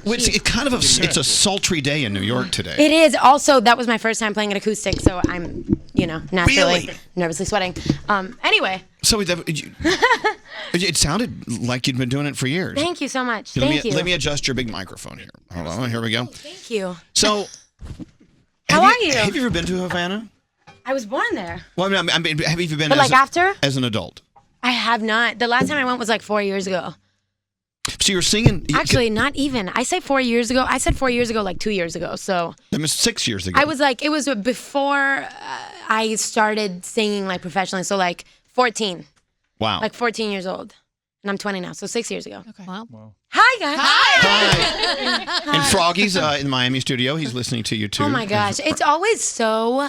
Which it kind of it's a sultry day in New York today. It is. Also, that was my first time playing an acoustic, so I'm, naturally nervously sweating. Anyway. So it sounded like you'd been doing it for years. Thank you so much. Let me adjust your big microphone here. Hold on. Here we go. Thank you. So, how are you? Have you ever been to Havana? I was born there. Well, I mean, have you been after? As an adult? I have not. The last time I went was like 4 years ago. So you're singing. Actually, not even. I say 4 years ago. I said 4 years ago, like 2 years ago. So that was 6 years ago. I was like, it was before I started singing like professionally. So like 14. Wow. Like 14 years old. And I'm 20 now. So 6 years ago. Okay. Wow. Hi, guys. Hi. And Froggy's in the Miami studio. He's listening to you too. Oh my gosh. It's always so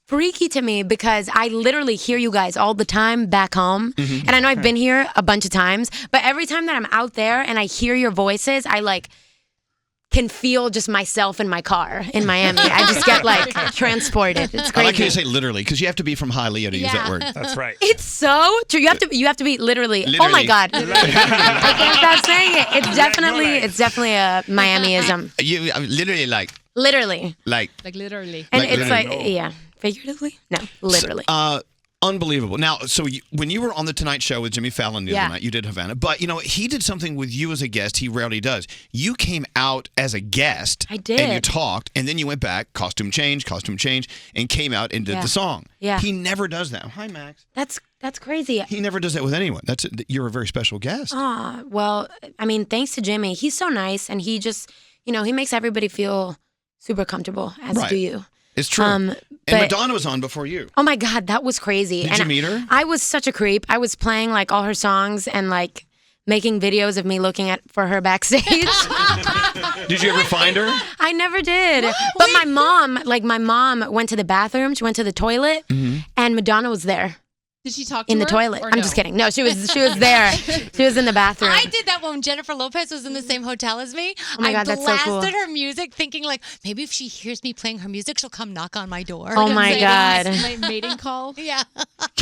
freaky to me because I literally hear you guys all the time back home. Mm-hmm. And I know I've been here a bunch of times, but every time that I'm out there and I hear your voices, I like can feel just myself in my car in Miami. I just get like transported. It's crazy. I like how you say literally because you have to be from Hialeah to use that word. That's right. It's so true. You have to be literally. Oh my God. I can't stop saying it. It's definitely a Miamiism. You literally like. Literally. Like literally. And like it's literally. like, yeah. Figuratively? No, literally. Unbelievable. Now, so when you were on the Tonight Show with Jimmy Fallon the other night, you did Havana. But, he did something with you as a guest. He rarely does. You came out as a guest. I did. And you talked, and then you went back, costume change, and came out and did the song. Yeah. He never does that. Hi, Max. That's crazy. He never does that with anyone. You're a very special guest. Well, I mean, thanks to Jimmy. He's so nice, and he just, he makes everybody feel super comfortable, as do you. It's true. And Madonna was on before you. Oh my God, that was crazy. Did you meet her? I was such a creep. I was playing like all her songs and like making videos of me looking for her backstage. Did you ever find her? I never did. But my mom went to the bathroom. She went to the toilet, and Madonna was there. Did she talk to in the her, toilet? or I'm just kidding. No, she was there. She was in the bathroom. I did that when Jennifer Lopez was in the same hotel as me. Oh my God, that's so cool. I blasted her music, thinking like maybe if she hears me playing her music, she'll come knock on my door. Oh my God. My mating call. Yeah.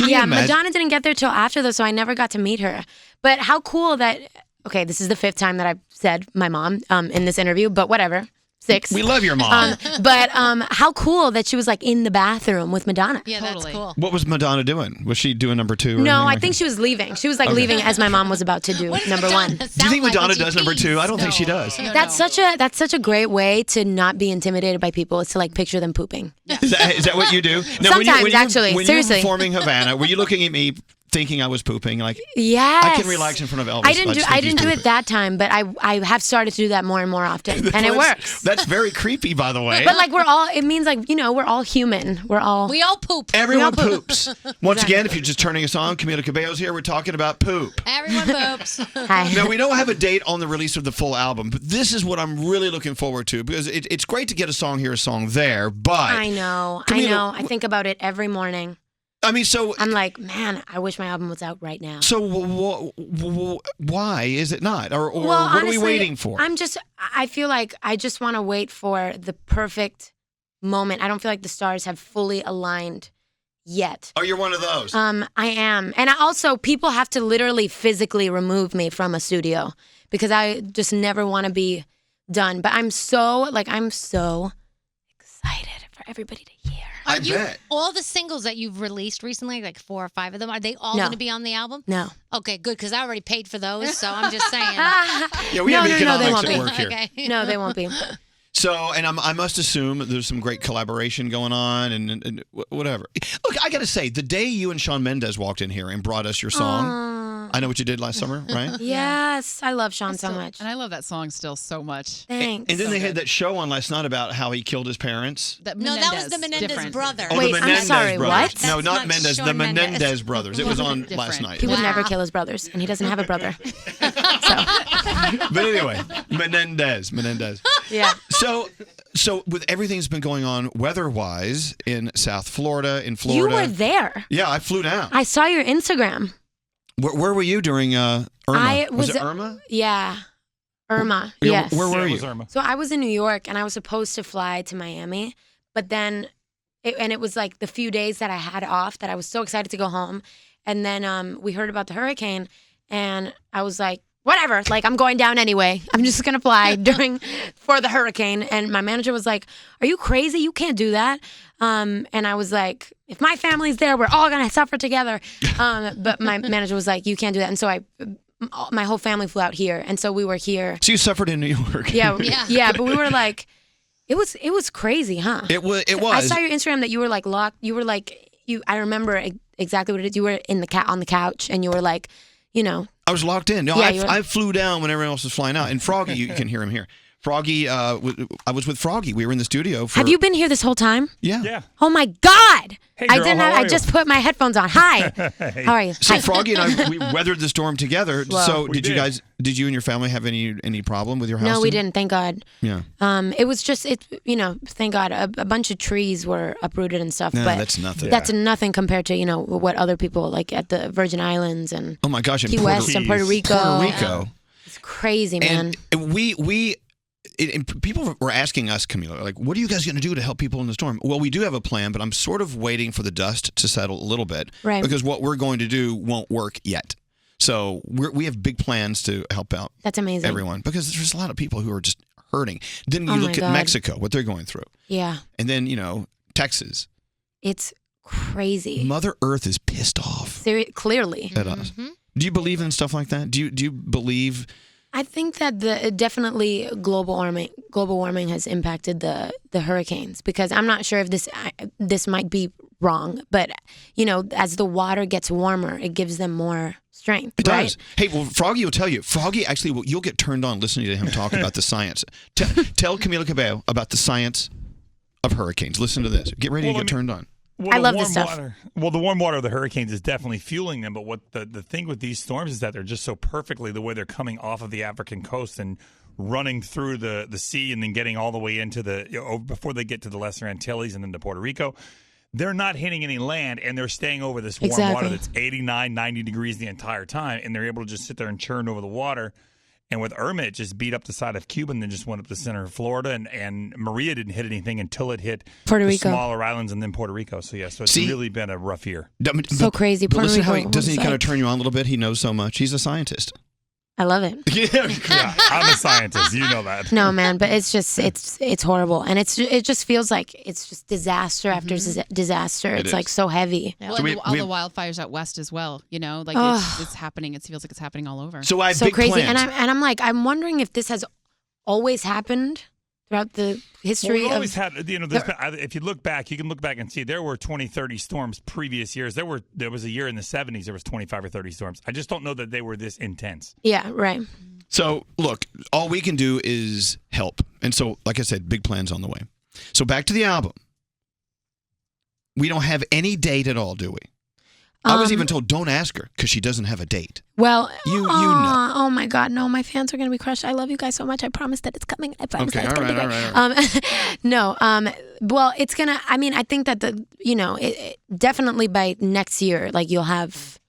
Madonna didn't get there till after though, so I never got to meet her. But how cool that. Okay, this is the 5th time that I've said my mom in this interview, but whatever. 6. We love your mom. But how cool that she was like in the bathroom with Madonna. Yeah, that's cool. What was Madonna doing? Was she doing number 2? Or no, I think she was leaving. She was like leaving as my mom was about to do number 1. Do you think Madonna does number 2? I don't think she does. That's such a great way to not be intimidated by people. Is to like picture them pooping. Is that what you do? Now, Sometimes, actually. When Seriously. you were performing Havana, were you looking at me thinking I was pooping? Like, yes. I can relax in front of Elvis. I didn't do it that time, but I have started to do that more and more often, and it works. That's very creepy, by the way. But like it means like we're all human. We all poop. Everyone poops. Once again, if you're just turning us on, Camila Cabello's here. We're talking about poop. Everyone poops. Hi. Now, we don't have a date on the release of the full album, but this is what I'm really looking forward to because it's great to get a song here, a song there, but I know. I think about it every morning. I mean, so I'm like, man, I wish my album was out right now. So why is it not? Or well, what honestly, are we waiting for? I feel like I just want to wait for the perfect moment. I don't feel like the stars have fully aligned yet. Oh, you're one of those. I am. And people have to literally physically remove me from a studio because I just never want to be done. But I'm so excited for everybody to hear. Are all the singles that you've released recently, like 4 or 5 of them, are they all going to be on the album? No. Okay, good, because I already paid for those, so I'm just saying. Yeah, we have economics at work here. Okay. No, they won't be. So, and I must assume there's some great collaboration going on and whatever. Look, I got to say, the day you and Shawn Mendes walked in here and brought us your song, I Know What You Did Last Summer, right? Yes, I love Shawn so much. And I love that song still so much. Thanks. And then they had that show on last night about how he killed his parents. That was the Menendez brother. Oh, Wait, the Menendez I'm sorry, brothers. what? No, not Menendez, the Shawn Menendez brothers. It was on last night. He would never kill his brothers, and he doesn't have a brother. But anyway, Menendez. Yeah. So with everything that's been going on weather-wise in South Florida, in Florida. You were there. Yeah, I flew down. I saw your Instagram. Where were you during Irma? Was it Irma? Yeah. Irma, Yeah, yes. Where were It you? was Irma. So I was in New York, and I was supposed to fly to Miami, but then, it was like the few days that I had off that I was so excited to go home, and then we heard about the hurricane, and I was like, whatever, like I'm going down anyway. I'm just gonna fly for the hurricane. And my manager was like, "Are you crazy? You can't do that." And I was like, "If my family's there, we're all gonna suffer together." But my manager was like, "You can't do that." And so my whole family flew out here, and so we were here. So you suffered in New York. Yeah. But we were like, it was crazy, huh? It was. I saw your Instagram that you were like locked. You were like I remember exactly what it is. You were on the couch, and you were like, I was locked in. No, Yeah, I flew down when everyone else was flying out. And Froggy, you can hear him here. Froggy, I was with Froggy. We were in the studio. Have you been here this whole time? Yeah. Oh my God! Hey, I girl, didn't. how are I you? just put my headphones on. Hi. How are you? So Hi. Froggy and I, we weathered the storm together. Whoa. So We did. did you and your family have any problem with your house? No, we didn't. Thank God. Yeah. It was just thank God, a bunch of trees were uprooted and stuff. No, but that's nothing. That's nothing compared to what other people like at the Virgin Islands and Oh my gosh! In Key West and Puerto Rico. Puerto Rico. It's crazy, man. And people were asking us, Camila, like, what are you guys going to do to help people in the storm? Well, we do have a plan, but I'm sort of waiting for the dust to settle a little bit. Right. Because what we're going to do won't work yet. So we have big plans to help out That's amazing. everyone because there's a lot of people who are just hurting. Then you Oh look my at God. Mexico, what they're going through. Yeah, And then, Texas. it's crazy. Mother Earth is pissed off Clearly. at us. Do you believe in stuff like that? Do you believe... I think that definitely global warming has impacted the hurricanes because I'm not sure if this might be wrong, but as the water gets warmer, it gives them more strength. It right? does. Hey, well, Froggy will tell you. Froggy, actually, you'll get turned on listening to him talk about the science. Tell Camila Cabello about the science of hurricanes. Listen to this. Get ready to get turned on. Well, I the love warm this stuff. Water, well, the warm water of the hurricanes is definitely fueling them. But what the thing with these storms is that they're just so perfectly the way they're coming off of the African coast and running through the sea and then getting all the way into before they get to the Lesser Antilles and then to Puerto Rico. They're not hitting any land, and they're staying over this warm water that's 89, 90 degrees the entire time, and they're able to just sit there and churn over the water. And with Irma, it just beat up the side of Cuba and then just went up the center of Florida. And Maria didn't hit anything until it hit Puerto the Rico. smaller islands and then Puerto Rico. So, yeah, so it's really been a rough year. So crazy. But Puerto listen how Rico doesn't he was kind of like- turn you on a little bit? He knows so much. He's a scientist. I love it. Yeah, I'm a scientist. You know that. No, man, but it's just it's horrible, and it just feels like it's just disaster after disaster. It It's is. like so heavy. Well, So and we all the have- wildfires out west as well. Like Ugh. it's happening. It feels like it's happening all over. So I have So big crazy, plans. and I'm like, I'm wondering if this has always happened throughout the Well, history we always of. had, if you look back, you can look back and see there were 20, 30 storms previous years. There was a year in the 70s, there was 25 or 30 storms. I just don't know that they were this intense. Yeah, right. So, look, all we can do is help. And so, like I said, big plans on the way. So, back to the album. We don't have any date at all, do we? I was even told, don't ask her because she doesn't have a date. Well, You know. Oh my God, no! My fans are gonna be crushed. I love you guys so much. I promise that it's coming. I promise Okay, that it's all gonna right, be great. No, well, it's gonna. I mean, I think that definitely by next year, like you'll have.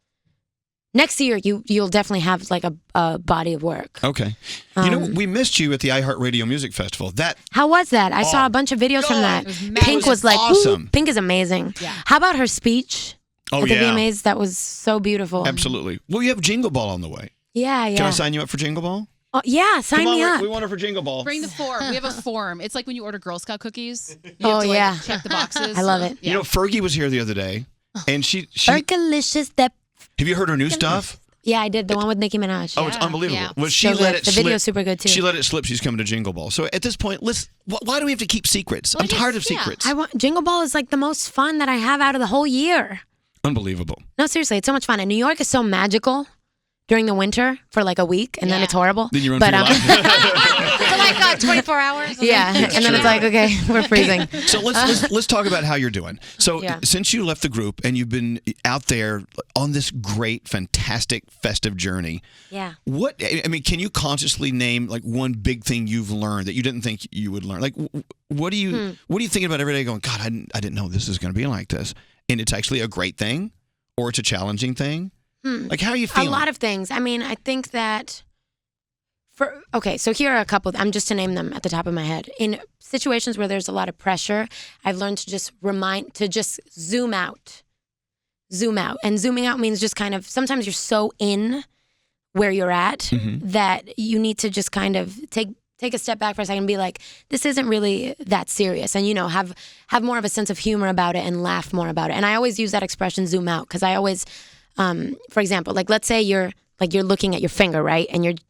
Next year, you'll definitely have like a body of work. Okay. We missed you at the iHeartRadio Music Festival. How was that? I saw a bunch of videos from that. It was Pink magic. was like, awesome. "Ooh, Pink is amazing. Yeah. How about her speech? Oh, at the yeah. VMAs? That was so beautiful. Absolutely. Well, you have Jingle Ball on the way. Yeah, Can I yeah. sign you up for Jingle Ball? Oh, yeah, sign Come on, me up. we want her for Jingle Ball. Bring the form. We have a form. It's like when you order Girl Scout cookies. You Oh, have to, yeah. check the boxes. I love it. Yeah. Fergie was here the other day, and she Fergalicious that. have you heard her new stuff? Yeah, I did the one with Nicki Minaj. Oh, it's unbelievable. Yeah. Well, she So let good. it The slip. video's super good, too. She let it slip. She's coming to Jingle Ball. So at this point, why do we have to keep secrets? I'm tired of secrets. Jingle Ball is like the most fun that I have out of the whole year. Unbelievable. No, seriously, it's so much fun. And New York is so magical during the winter for like a week, and then it's horrible. Then you run but, for your life. For like 24 hours. yeah, and then it's like, okay, we're freezing. So let's talk about how you're doing. So Yeah. since you left the group and you've been out there on this great, fantastic, festive journey, Yeah. can you consciously name like one big thing you've learned that you didn't think you would learn? Like, what do you think about every day? Going, God, I didn't know this is going to be like this, and it's actually a great thing, or it's a challenging thing. Like, how are you feeling? A lot of things. I mean, I think that so here are a couple. I'm just to name them at the top of my head. In situations where there's a lot of pressure, I've learned to just zoom out. And zooming out means just kind of, sometimes you're so in where you're at, that you need to just kind of take a step back for a second and be like, this isn't really that serious, and have more of a sense of humor about it and laugh more about it. And I always use that expression, zoom out, because I always, for example, like let's say you're looking at your finger, right, and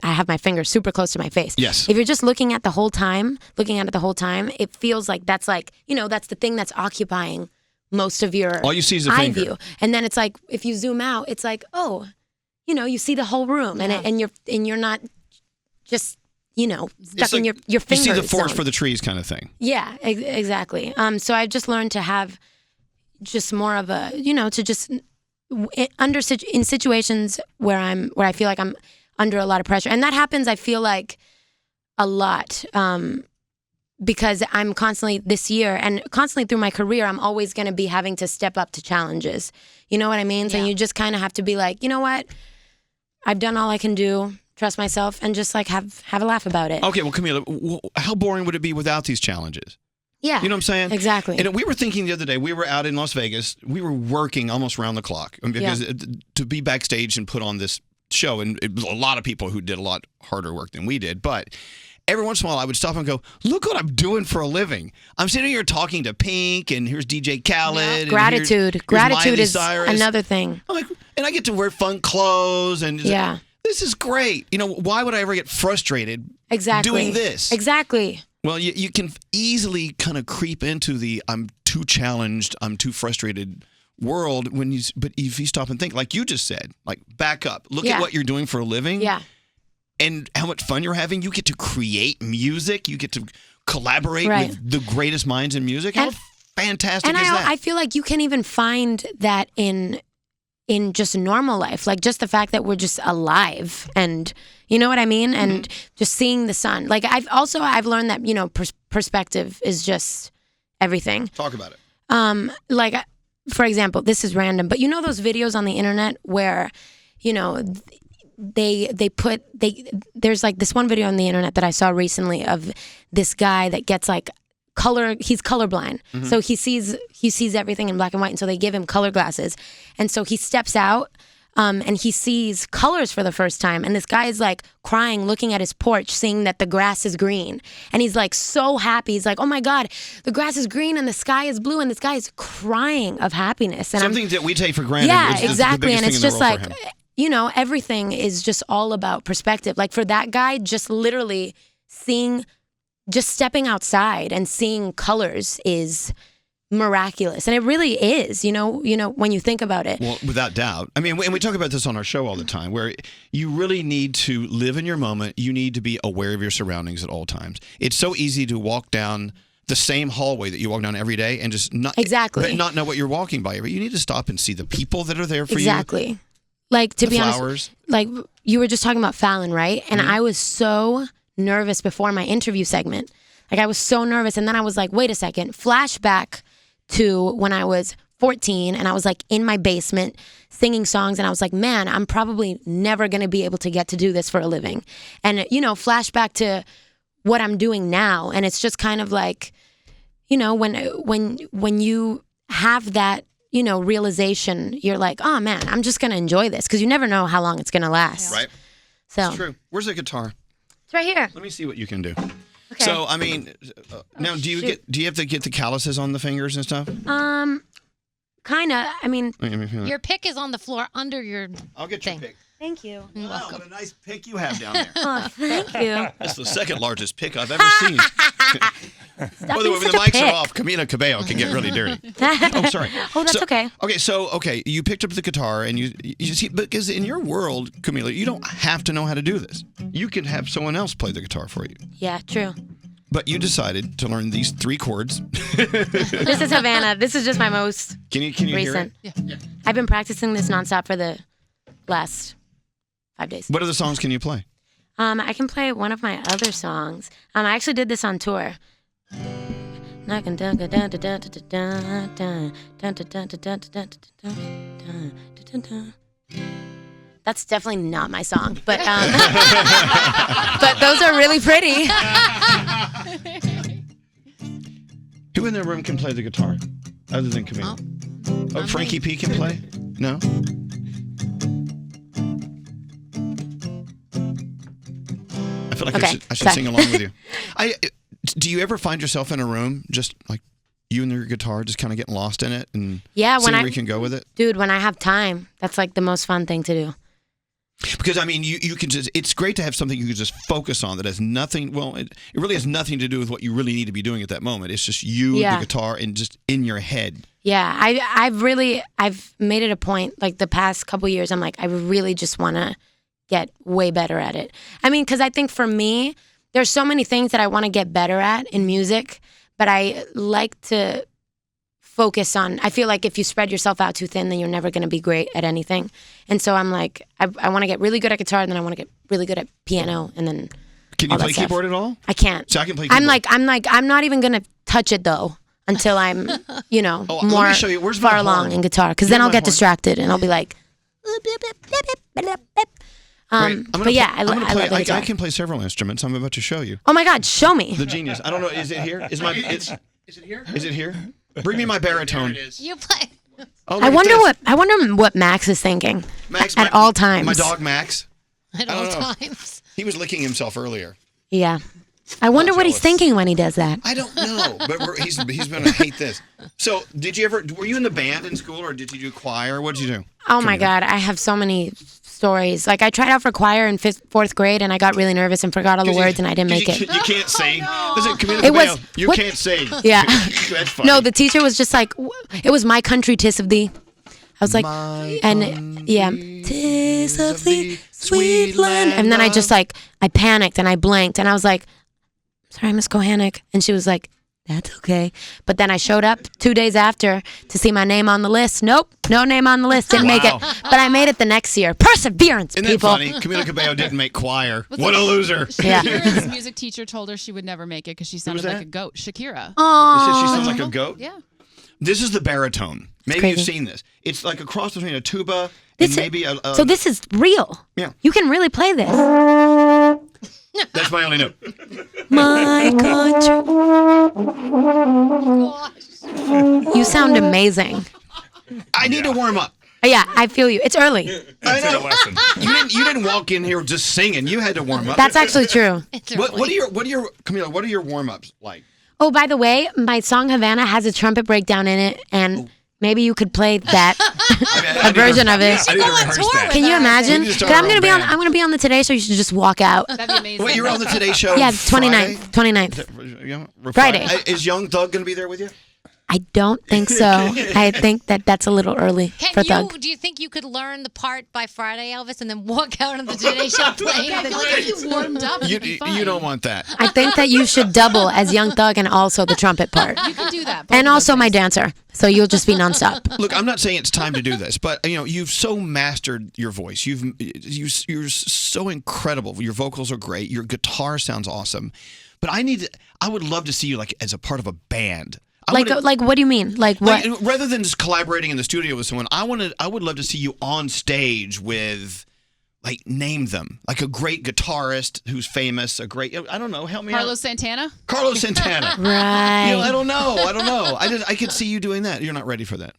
I have my finger super close to my face. Yes. If you're just looking at it the whole time, it feels like that's like, that's the thing that's occupying most of your all you see is a eye finger. view. And then it's like, if you zoom out, it's like, oh, you see the whole room, and you're not just, stuck in your finger. You see the forest zone. for the trees kind of thing. Yeah, exactly. So I've just learned to have just more of a, to just in situations where I feel like I'm under a lot of pressure. And that happens, I feel like, a lot, because I'm constantly this year and constantly through my career, I'm always going to be having to step up to challenges. You know what I mean? So you just kind of have to be like, you know what? I've done all I can do. Trust myself and just like have a laugh about it. Okay, well, Camila, how boring would it be without these challenges? Yeah. You know what I'm saying? Exactly. And we were thinking the other day, we were out in Las Vegas. We were working almost around the clock because to be backstage and put on this show, and it was a lot of people who did a lot harder work than we did, but every once in a while I would stop and go, look what I'm doing for a living. I'm sitting here talking to Pink, and here's DJ Khaled. And Gratitude. here's Gratitude Miley is Cyrus. another thing. I'm like, and I get to wear fun clothes, and this is great. Why would I ever get frustrated doing this? Exactly. Well, you can easily kind of creep into the I'm too challenged, I'm too frustrated world but if you stop and think, like you just said, like back up, look at what you're doing for a living. Yeah. And how much fun you're having. You get to create music. You get to collaborate with the greatest minds in music. How fantastic is that? I feel like you can even find that in just normal life, like just the fact that we're just alive, and you know what I mean, and just seeing the sun. Like I've learned that perspective is just everything. Talk about it. Like for example, this is random, but those videos on the internet where there's like this one video on the internet that I saw recently of this guy that gets like he's colorblind. So he sees everything in black and white, and so they give him color glasses. And so he steps out and he sees colors for the first time, and this guy is like crying, looking at his porch, seeing that the grass is green, and he's like so happy. He's like, oh my God, the grass is green and the sky is blue, and this guy is crying of happiness. And something that we take for granted. Yeah, exactly. And it's just like, him. Everything is just all about perspective. Like for that guy, just literally just stepping outside and seeing colors is miraculous. And it really is, when you think about it. Well, without doubt. I mean, and we talk about this on our show all the time, where you really need to live in your moment. You need to be aware of your surroundings at all times. It's so easy to walk down the same hallway that you walk down every day and just not know what you're walking by. You need to stop and see the people that are there for you. Exactly. Like, to the be flowers. honest, like you were just talking about Fallon, right? And I was so nervous before my interview segment. Like I was so nervous. And then I was like, wait a second, flashback to when I was 14 and I was like in my basement singing songs, and I was like, man, I'm probably never going to be able to get to do this for a living. And, flashback to what I'm doing now. And it's just kind of like, when you have that, realization, you're like, oh man, I'm just going to enjoy this, because you never know how long it's going to last. Right. So it's true. Where's the guitar? It's right here. Let me see what you can do. Okay. So, I mean, now do you have to get the calluses on the fingers and stuff? Kind of. I mean, your pick is on the floor under your I'll get thing. your pick. Thank you. You're Wow, welcome. what a nice pick you have down there. Oh, thank you. That's the second largest pick I've ever seen. Stop By the being way, when such the a mics pick. are off, Camila Cabello can get really dirty. Oh, sorry. Oh, that's okay. Okay, you picked up the guitar, and you see, because in your world, Camila, you don't have to know how to do this. You could have someone else play the guitar for you. Yeah, true. But you decided to learn these 3 chords. This is Havana. This is just my most Can you hear recent. it? Yeah. I've been practicing this nonstop for the last 5 days. What other songs can you play? I can play one of my other songs. I actually did this on tour. That's definitely not my song, but but those are really pretty. Who in the room can play the guitar other than Camila? Oh, Frankie P can play? No? feel like Okay, I should sorry. sing along with you. Do you ever find yourself in a room just like you and your guitar, just kind of getting lost in it and Yeah, seeing where you can go with it? Dude, when I have time, that's like the most fun thing to do. Because I mean, you can just, it's great to have something you can just focus on that has nothing, well, it really has nothing to do with what you really need to be doing at that moment. It's just you, the guitar, and just in your head. Yeah, I've made it a point, like the past couple years, I'm like, I really just want to get way better at it. I mean, because I think for me, there's so many things that I want to get better at in music, but I like to focus on, I feel like if you spread yourself out too thin, then you're never going to be great at anything. And so I'm like, I want to get really good at guitar, and then I want to get really good at piano, and then Can you play keyboard at all? I can't. So I can play keyboard. I'm not even going to touch it though until I'm, let more me show you. Where's far my along horn? in guitar, because You then have I'll my get horn? distracted and I'll be like, but yeah, I love the I guitar. can play several instruments. I'm about to show you. Oh my God, show me. The genius. I don't know. Is it here? Is it here? Is it here? Bring me my baritone. You play. Oh, look I at wonder this. what Max is thinking Max, at all times. My dog Max. At I all don't know. times. He was licking himself earlier. Yeah. I wonder what he's jealous. thinking when he does that. I don't know, but he's going to hate this. So, were you in the band in school, or did you do choir? What did you do? Oh my God, I have so many stories. Like I tried out for choir in fourth grade, and I got really nervous and forgot all the words, and I didn't make it. You can't sing. Listen, Camila It was- Cabello, you what- can't sing. Yeah. That's funny. No, the teacher was just like, it was my country, 'tis of thee. I was like, tis of thee, sweet land. And then I just like, I panicked and I blanked, and I was like, sorry, Miss Kohanic. And she was like, that's okay. But then I showed up 2 days after to see my name on the list. Nope, no name on the list. Didn't make it. But I made it the next year. Perseverance, Isn't people. that funny? Camila Cabello didn't make choir. What a loser. Yeah. Shakira's music teacher told her she would never make it because she sounded was like that? a goat. Shakira. You said she sounds Oh. like a goat? Yeah. This is the baritone. Maybe crazy. you've seen this. It's like a cross between a tuba and maybe a... So this is real. Yeah. You can really play this. That's my only note. My country. You sound amazing. I need to warm up. Yeah, I feel you. It's early. I Take a know. lesson. You didn't walk in here just singing. You had to warm up. That's actually true. What are your Camila? What are your warm ups like? Oh, by the way, my song Havana has a trumpet breakdown in it, and maybe you could play that a version of it. I need to go on rehearse tour that. with Can you us. imagine? We need to 'Cause start I'm our gonna own be on. band. I'm gonna be on the Today Show. You should just walk out. That'd be amazing. Wait, you're on the Today Show? Yeah, Friday? 29th. Friday. Friday. Is Young Thug going to be there with you? I don't think so. I think that's a little early for Thug. Do you think you could learn the part by Friday, Elvis, and then walk out on the Today Show playing? I feel like if you warmed up, it'd be fine. You don't want that. I think that you should double as Young Thug and also the trumpet part, You can do that. both and of also those my things. dancer. So you'll just be nonstop. Look, I'm not saying it's time to do this, but you've so mastered your voice. You're so incredible. Your vocals are great. Your guitar sounds awesome. But I would love to see you like as a part of a band. Like what do you mean? Like what? Like, rather than just collaborating in the studio with someone, I would love to see you on stage with, like, name them, like a great guitarist who's famous, a great, I don't know, help me out. Carlos Santana? Carlos Santana. Right. I don't know. I could see you doing that. You're not ready for that.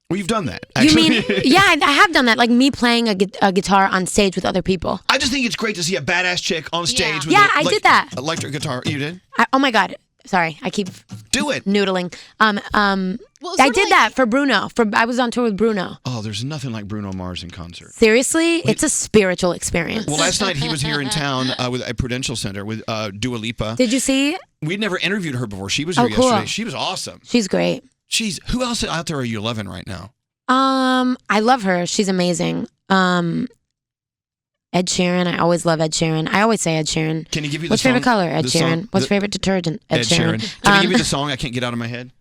Well, you've done that. You Actually. mean? Yeah, I have done that. Like me playing a guitar on stage with other people. I just think it's great to see a badass chick on stage with Yeah, I did that. electric guitar. You did? Oh my God. Sorry, I keep Do it. noodling. Well, I sort of did like- that for Bruno. I was on tour with Bruno. Oh, there's nothing like Bruno Mars in concert. Seriously, it's a spiritual experience. Well, last night he was here in town at Prudential Center with Dua Lipa. Did you see? We'd never interviewed her before. She was here cool. yesterday. She was awesome. She's great. Who else out there are you loving right now? I love her. She's amazing. Ed Sheeran. I always love Ed Sheeran. I always say Ed Sheeran. Can you give me What's the song? favorite color? Ed the Sheeran. song- What's the- favorite detergent? Ed Sheeran. Can I give you the song? I can't get out of my head.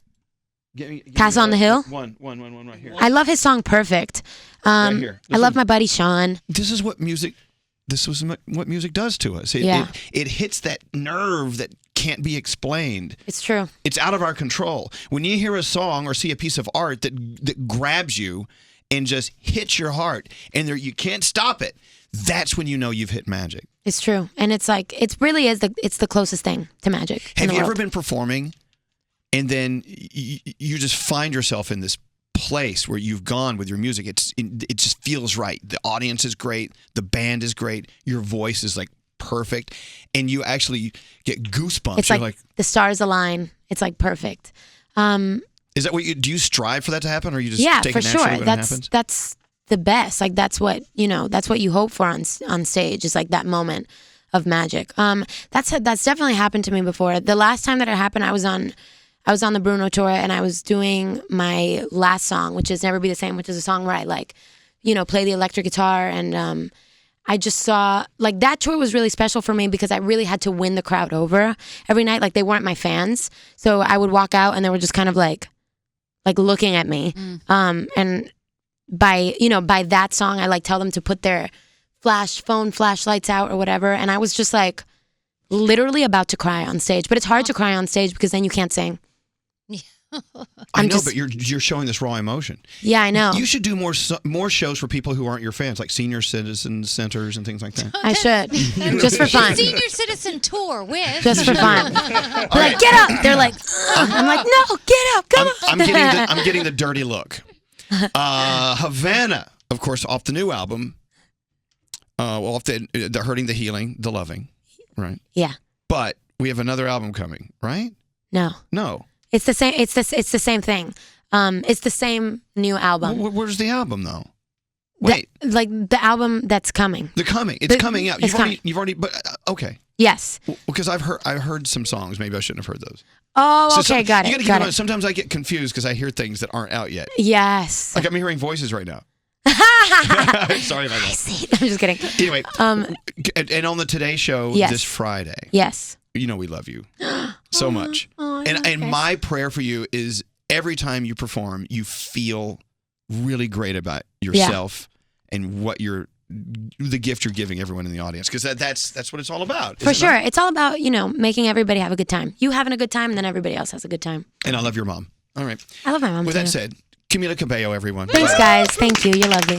Give Castle me on the Hill? One right here. I love his song Perfect. Right here. I love my buddy Sean. This is what music. This was what music does to us. Yeah. It hits that nerve that can't be explained. It's true. It's out of our control. When you hear a song or see a piece of art that grabs you and just hits your heart, and you can't stop it, that's when you know you've hit magic. It's true. And it's like, it really is, it's the closest thing to magic. Have you ever been performing and then you just find yourself in this place where you've gone with your music? It just feels right. The audience is great. The band is great. Your voice is like perfect, and you actually get goosebumps. It's You're like the stars align. It's like perfect. Is that what do you strive for that to happen, or you just take for it naturally sure. when it happens? That's the best. Like that's what you hope for on stage. Is like that moment of magic. That's definitely happened to me before. The last time that it happened, I was on the Bruno tour, and I was doing my last song, which is "Never Be the Same," which is a song where I play the electric guitar, and I just saw that tour was really special for me because I really had to win the crowd over every night. Like they weren't my fans, so I would walk out and they were just kind of like looking at me. And by that song, I tell them to put their phone flashlights out or whatever, and I was just literally about to cry on stage. But it's hard to cry on stage because then you can't sing. I know, but you're showing this raw emotion. Yeah, I know. You should do more shows for people who aren't your fans, like senior citizen centers and things like that. I should, just for fun. Senior citizen tour with. Just for fun. Right. Get up. They're like, ugh. I'm like, no, get up. Come on. I'm getting the dirty look. Havana, of course, off the new album. Off the Hurting, the Healing, the Loving, right? Yeah. But we have another album coming, right? No. It's the same. It's the same thing. It's the same new album. Where's the album though? Wait, the album that's coming. It's coming out. You've already. But okay. Yes. Because I heard some songs. Maybe I shouldn't have heard those. Oh, okay, got it. Sometimes I get confused because I hear things that aren't out yet. Yes. Like I'm hearing voices right now. Sorry about that. I see. I'm just kidding. Anyway, and on the Today Show this Friday. Yes. You know we love you so much. And my prayer for you is every time you perform, you feel really great about yourself and what the gift you're giving everyone in the audience, because that's what it's all about. For sure. It's all about, making everybody have a good time. You having a good time, and then everybody else has a good time. And I love your mom. All right. I love my mom With too. that said, Camila Cabello, everyone. Thanks, guys. Thank you. You're lovely.